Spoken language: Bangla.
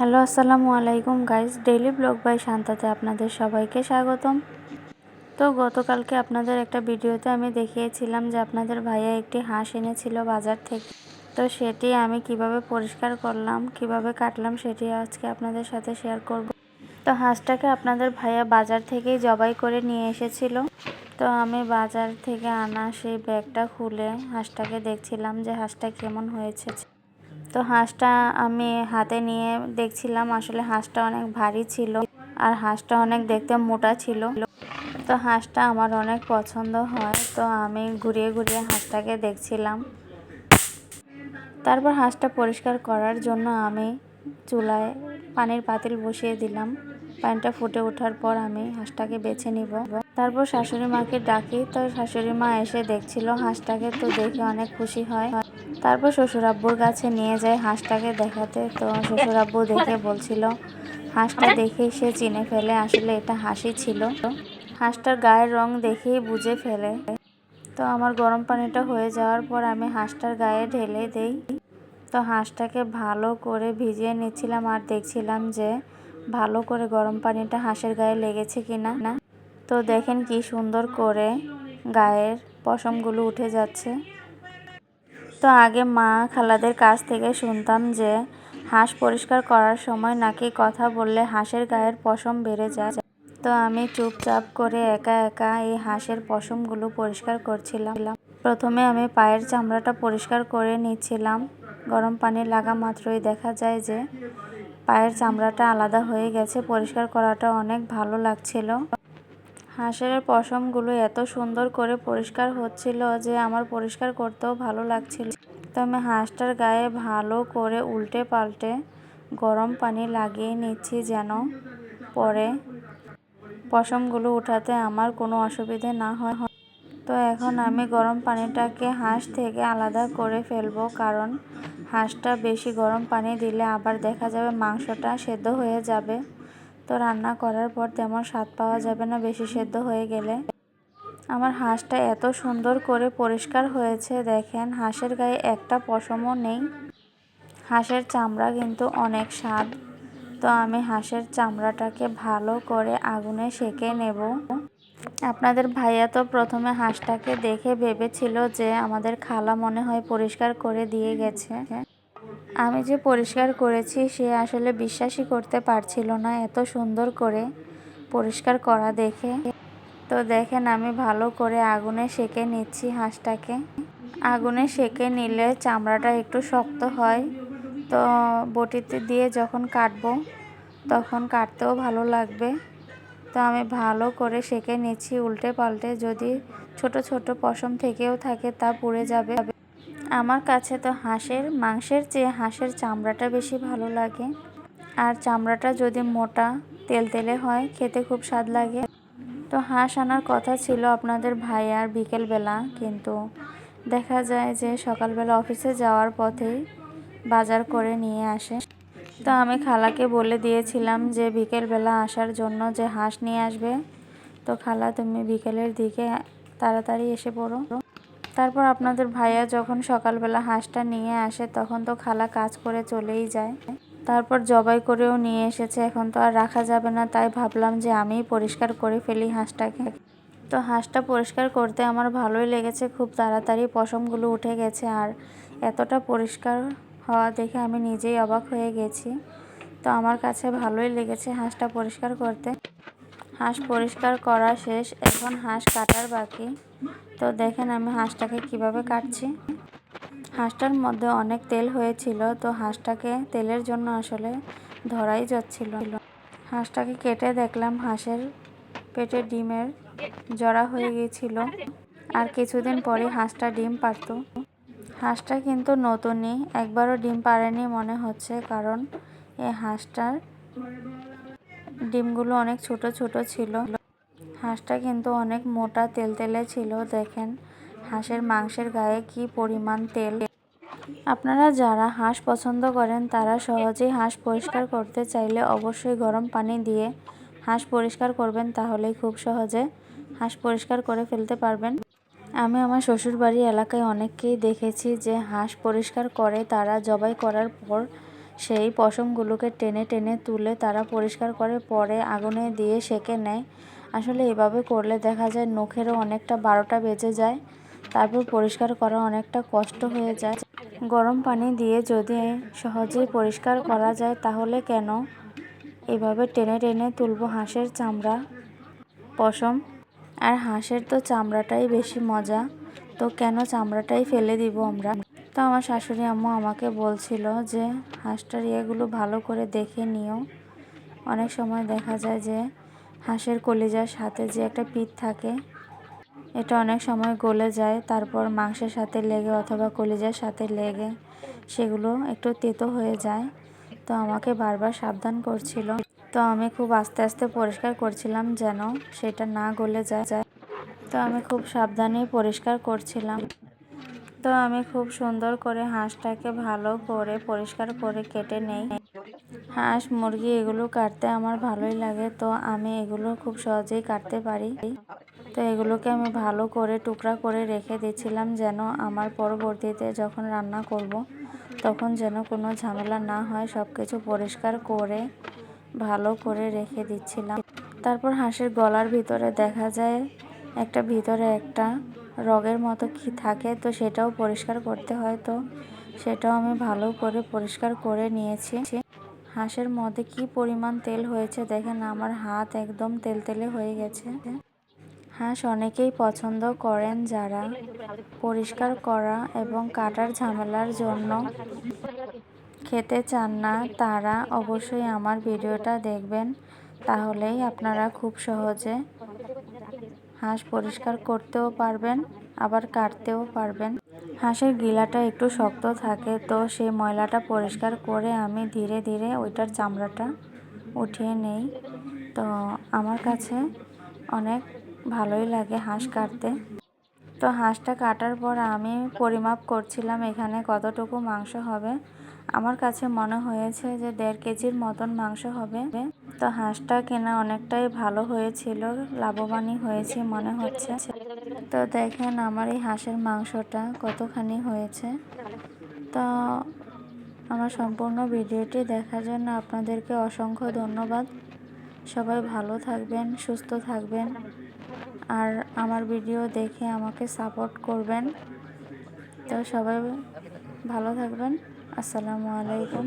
হ্যালো, আসসালামু আলাইকুম গাইস। ডেইলি ব্লগ বাই শান্তাতে আপনাদের সবাইকে স্বাগতম। তো গতকালকে আপনাদের একটা ভিডিওতে আমি দেখিয়েছিলাম যে আপনাদের ভাইয়া একটি হাঁস এনেছিল বাজার থেকে। তো সেটি আমি কিভাবে পরিষ্কার করলাম, কিভাবে কাটলাম, সেটি আজকে আপনাদের সাথে শেয়ার করব। তো হাঁসটাকে আপনাদের ভাইয়া বাজার থেকেই জবাই করে নিয়ে এসেছিল। তো আমি বাজার থেকে আনা সেই ব্যাগটা খুলে হাঁসটাকে দেখছিলাম যে হাঁসটা কেমন হয়েছে। তো হাঁসটা আমি হাতে নিয়ে দেখছিলাম, আসলে হাঁসটা অনেক ভারী ছিল আর হাঁসটা অনেক দেখতে মোটা ছিল। তো হাঁসটা আমার অনেক পছন্দ হয়, তো আমি ঘুরিয়ে ঘুরিয়ে হাঁসটাকে দেখছিলাম। তারপর হাঁসটা পরিষ্কার করার জন্য আমি চুলায় পানির পাতিল বসিয়ে দিলাম। পানিটা ফুটে ওঠার পর আমি হাঁসটাকে বেছে নিব। তারপর শাশুড়ি মাকে ডাকি, তো শাশুড়ি মা এসে দেখছিল হাঁসটাকে, তো দেখে অনেক খুশি হয়। তারপর শ্বশুর আব্বুর কাছে নিয়ে যায় হাঁসটাকে দেখাতে। তো শ্বশুর আব্বু দেখে বলছিল, হাঁসটা দেখেই সে চিনে ফেলে, আসলে এটা হাঁসই ছিল। হাঁসটার গায়ের রং দেখেই বুঝে ফেলে। তো আমার গরম পানিটা হয়ে যাওয়ার পর আমি হাঁসটার গায়ে ঢেলে দেই। তো হাঁসটাকে ভালো করে ভিজিয়ে নিচ্ছিলাম আর দেখছিলাম যে ভালো করে গরম পানিটা হাঁসের গায়ে লেগেছে কিনা। তো দেখেন কি সুন্দর করে গায়ের পশমগুলো উঠে যাচ্ছে। তো আগে মা খালাদের কাছ থেকে শুনতাম যে হাঁস পরিষ্কার করার সময় নাকি কথা বললে হাঁসের গায়ের পশম বেড়ে যায়। তো আমি চুপচাপ করে একা একা এই হাঁসের পশমগুলো পরিষ্কার করছিলাম। প্রথমে আমি পায়ের চামড়াটা পরিষ্কার করে নিচ্ছিলাম। গরম পানি লাগা মাত্রই দেখা যায় যে পায়ের চামড়াটা আলাদা হয়ে গেছে। পরিষ্কার করাটা অনেক ভালো লাগছিল। হাঁসের পশমগুলো এত সুন্দর করে পরিষ্কার হচ্ছিল যে আমার পরিষ্কার করতেও ভালো লাগছিল। তো আমি হাঁসটার গায়ে ভালো করে উল্টে পাল্টে গরম পানি লাগিয়ে নিচ্ছি, যেন পরে পশমগুলো উঠাতে আমার কোনো অসুবিধে না হয়। তো এখন আমি গরম পানিটাকে হাঁস থেকে আলাদা করে ফেলবো, কারণ হাঁসটা বেশি গরম পানি দিলে আবার দেখা যাবে মাংসটা সেদ্ধ হয়ে যাবে। তো রান্না করার পর তেমন স্বাদ পাওয়া যাবে না বেশি সেদ্ধ হয়ে গেলে। আমার হাঁসটা এত সুন্দর করে পরিষ্কার হয়েছে, দেখেন হাঁসের গায়ে একটা পশমও নেই। হাঁসের চামড়া কিন্তু অনেক স্বাদ। তো আমি হাঁসের চামড়াটাকে ভালো করে আগুনে সেঁকে নেব। আপনাদের ভাইয়া তো প্রথমে হাঁসটাকে দেখে ভেবেছিল যে আমাদের খালা মনে হয় পরিষ্কার করে দিয়ে গেছে। আমি যে পরিষ্কার করেছি সে আসলে বিশ্বাসই করতে পারছিল না এত সুন্দর করে পরিষ্কার করা দেখে। তো দেখেন আমি ভালো করে আগুনে সেঁকে নিচ্ছি হাঁসটাকে। আগুনে সেঁকে নিলে চামড়াটা একটু শক্ত হয়, তো বটিতে দিয়ে যখন কাটবো তখন কাটতেও ভালো লাগবে। তো আমি ভালো করে সেঁকে নিচ্ছি উল্টে পাল্টে, যদি ছোট ছোট পশম থেকেও থাকে তা পুড়ে যাবে। আমার কাছে তো হাঁসের মাংসের চেয়ে হাঁসের চামড়াটা বেশি ভালো লাগে, আর চামড়াটা যদি মোটা তেলতেলে হয় খেতে খুব স্বাদ লাগে। তো হাঁস আনার কথা ছিল আপনাদের ভাইয়ার বিকেলবেলা, কিন্তু দেখা যায় যে সকালবেলা অফিসে যাওয়ার পথেই বাজার করে নিয়ে আসে। তো আমি খালাকে বলে দিয়েছিলাম যে বিকেলবেলা আসার জন্য যে হাঁস নিয়ে আসবে। তো খালা তুমি বিকেলের দিকে তাড়াতাড়ি এসে পড়ো। তারপর আপনাদের ভাইয়া যখন সকালবেলা হাঁসটা নিয়ে আসে তখন তো খালা কাজ করে চলেই যায়। তারপর জবাই করেও নিয়ে এসেছে, এখন তো আর রাখা যাবে না, তাই ভাবলাম যে আমিই পরিষ্কার করে ফেলি হাঁসটাকে। তো হাঁসটা পরিষ্কার করতে আমার ভালোই লেগেছে, খুব তাড়াতাড়ি পশমগুলো উঠে গেছে আর এতটা পরিষ্কার হওয়া দেখে আমি নিজেই অবাক হয়ে গেছি। তো আমার কাছে ভালোই লেগেছে হাঁসটা পরিষ্কার করতে। হাঁস পরিষ্কার করা শেষ, এখন হাঁস কাটার বাকি। তো দেখেন আমি হাঁসটাকে কিভাবে কাটছি। হাঁসটার মধ্যে অনেক তেল হয়েছিল, তো হাঁসটাকে তেলের জন্য আসলে ধরাই যাচ্ছিল। হাঁসটাকে কেটে দেখলাম হাঁসের পেটে ডিমের জরা হয়ে গিয়েছিল, আর কিছুদিন পরে হাঁসটা ডিম পারত। হাঁসটা কিন্তু নতুনই, একবারও ডিম পারেনি মনে হচ্ছে, কারণ এই হাঁসটার ডিমগুলো অনেক ছোট ছোট ছিল। হাঁসটা কিন্তু অনেক মোটা তেলতেলে ছিল, দেখেন হাঁসের মাংসের গায়ে কি পরিমাণ তেল। আপনারা যারা হাঁস পছন্দ করেন তারা সহজেই হাঁস পরিষ্কার করতে চাইলে অবশ্যই গরম পানি দিয়ে হাঁস পরিষ্কার করবেন, তাহলেই খুব সহজে হাঁস পরিষ্কার করে ফেলতে পারবেন। আমি আমার শ্বশুরবাড়ি এলাকায় অনেককেই দেখেছি যে হাঁস পরিষ্কার করে, তারা জবাই করার পর সেই পশমগুলোকে টেনে টেনে তুলে তারা পরিষ্কার করে, পরে আগুনে দিয়ে সেঁকে নেয়। আসলে এভাবে করলে দেখা যায় নখেরও অনেকটা 12টা বেজে যায়। তারপর পরিষ্কার করা অনেকটা কষ্ট হয়ে যায়। গরম পানি দিয়ে যদি সহজেই পরিষ্কার করা যায় তাহলে কেন এভাবে টেনে টেনে তুলবো হাঁসের চামড়া, পশম। আর হাঁসের তো চামড়াটাই বেশি মজা, তো কেন চামড়াটাই ফেলে দিব আমরা। তো আমার শাশুড়ি আম্মু আমাকে বলছিল যে হাঁসটার ইয়েগুলো ভালো করে দেখে নিও। অনেক সময় দেখা যায় যে হাঁসের কলিজার সাথে যে একটা পিঠ থাকে, এটা অনেক সময় গলে যায়, তারপর মাংসের সাথে লেগে অথবা কলিজার সাথে লেগে সেগুলো একটু তেতো হয়ে যায়। তো আমাকে বারবার সাবধান করছিল। তো আমি খুব আস্তে আস্তে পরিষ্কার করছিলাম যেন সেটা না গলে যায়। তো আমি খুব সাবধানেই পরিষ্কার করছিলাম। তো আমি খুব সুন্দর করে হাঁসটাকে ভালো করে পরিষ্কার করে কেটে নেই। হাঁস, মুরগি এগুলো কাটতে আমার ভালোই লাগে, তো আমি এগুলো খুব সহজেই কাটতে পারি। তো এগুলোকে আমি ভালো করে টুকরা করে রেখে দিচ্ছিলাম যেন আমার পরবর্তীতে যখন রান্না করব তখন যেন কোনো ঝামেলা না হয়। সব কিছু পরিষ্কার করে ভালো করে রেখে দিচ্ছিলাম। তারপর হাঁসের গলার ভিতরে দেখা যায় ভিতরে একটা রগের মতো কি থাকে, তো সেটাও পরিষ্কার করতে হয়। তো সেটাও আমি ভালো করে পরিষ্কার করে নিয়েছি। হাঁসের মধ্যে কি পরিমাণ তেল হয়েছে দেখেন, আমার হাত একদম তেলতেলে হয়ে গেছে। হাঁস অনেকেই পছন্দ করেন যারা পরিষ্কার করা এবং কাটার ঝামেলার জন্য খেতে চান না, তারা অবশ্যই আমার ভিডিওটা দেখবেন। তাহলেই আপনারা খুব সহজে হাঁস পরিষ্কার করতেও পারবেন, আবার কাটতেও পারবেন। হাঁসের গিলাটা একটু শক্ত থাকে, তো সেই ময়লাটা পরিষ্কার করে আমি ধীরে ধীরে ওইটার চামড়াটা উঠিয়ে নেই। তো আমার কাছে অনেক ভালোই লাগে হাঁস কাটতে। তো হাঁসটা কাটার পর আমি পরিমাপ করছিলাম এখানে কতটুকু মাংস হবে। আমার কাছে মনে হয়েছে যে 1.5 কেজির মতন মাংস হবে। তো হাঁসটা কেনা অনেকটাই ভালো হয়েছিল, লাভবানই হয়েছে মনে হচ্ছে। তো দেখেন আমার এই হাঁসের মাংসটা কতখানি হয়েছে। তো আমার সম্পূর্ণ ভিডিওটি দেখার জন্য আপনাদেরকে অসংখ্য ধন্যবাদ। সবাই ভালো থাকবেন, সুস্থ থাকবেন, আর আমার ভিডিও দেখে আমাকে সাপোর্ট করবেন। তো সবাই ভালো থাকবেন। আসসালামু আলাইকুম।